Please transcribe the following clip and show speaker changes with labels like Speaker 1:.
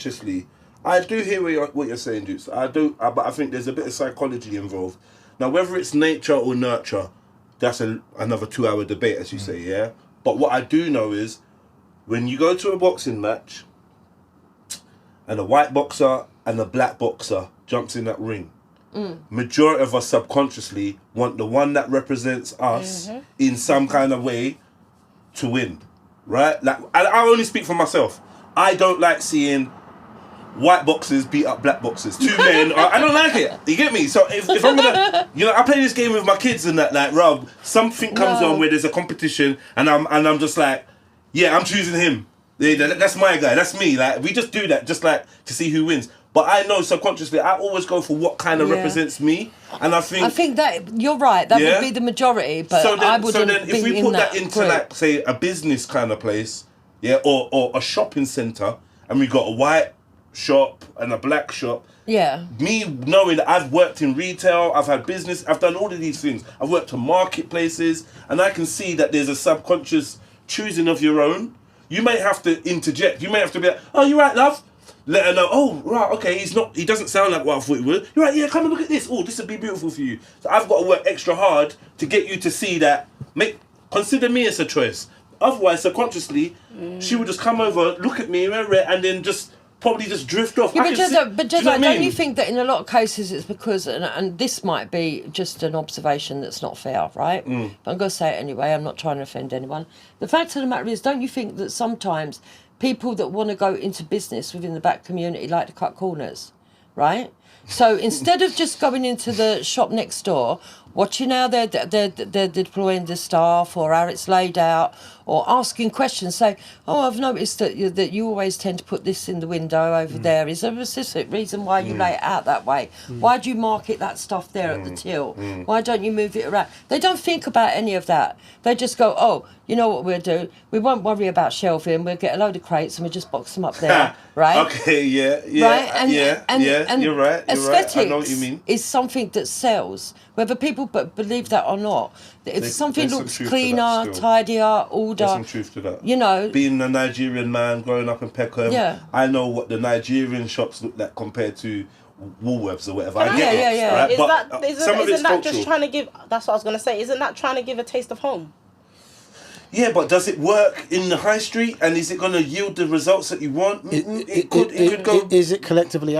Speaker 1: Consciously, I do hear what you're saying, Dukes. I do, but I think there's a bit of psychology involved. Now, whether it's nature or nurture, that's another 2-hour debate, as you say, yeah? But what I do know is, when you go to a boxing match, and a white boxer and a black boxer jumps in that ring, majority of us subconsciously want the one that represents us in some kind of way to win, right? Like, I only speak for myself. I don't like seeing white boxers beat up black boxers. Two men, I don't like it. You get me? So if I'm gonna, I play this game with my kids and that, like, Rob, something comes on where there's a competition, and I'm just like, yeah, I'm choosing him. That's my guy. That's me. Like, we just do that, just like to see who wins. But I know subconsciously, I always go for what kind of represents me, and I think
Speaker 2: that you're right. That would be the majority, but I wouldn't. So then, if we put that into group,
Speaker 1: like, say, a business kind of place, or a shopping centre, and we got a white shop and a black shop.
Speaker 2: Yeah.
Speaker 1: Me knowing that I've worked in retail, I've had business, I've done all of these things. I've worked in marketplaces, and I can see that there's a subconscious choosing of your own. You may have to interject. You may have to be like, "Oh, you're right, love." Let her know. Oh, right, okay. He doesn't sound like what I thought he would. You're right. Yeah, come and look at this. Oh, this would be beautiful for you. So I've got to work extra hard to get you to see that. Consider me as a choice. Otherwise, subconsciously, she would just come over, look at me, and then probably just drift off.
Speaker 2: Yeah, but Jedi, don't you think that in a lot of cases it's because, and this might be just an observation that's not fair, right? But I'm going to say it anyway, I'm not trying to offend anyone. The fact of the matter is, don't you think that sometimes people that want to go into business within the black community like to cut corners, right? So instead of just going into the shop next door, watching how they're deploying the staff or how it's laid out, or asking questions, say, "Oh, I've noticed that you always tend to put this in the window over there. Is there a specific reason why you lay it out that way? Why do you market that stuff there at the till? Why don't you move it around?" They don't think about any of that. They just go, "Oh, you know what we'll do? We won't worry about shelving. We'll get a load of crates and we'll just box them up there." Right?
Speaker 1: Okay, yeah.
Speaker 2: Right? And
Speaker 1: you're right.
Speaker 2: Aesthetics
Speaker 1: I know what you mean.
Speaker 2: is something that sells, whether people believe that or not. If something looks cleaner, tidier, order.
Speaker 1: There's some truth to that. Being a Nigerian man growing up in Peckham, I know what the Nigerian shops look like compared to Woolworths or whatever. I get it. Right?
Speaker 3: Isn't that just trying to give? That's what I was going to say. Isn't that trying to give a taste of home?
Speaker 1: Yeah, but does it work in the high street, and is it going to yield the results that you want? It could go.
Speaker 4: Is it collectively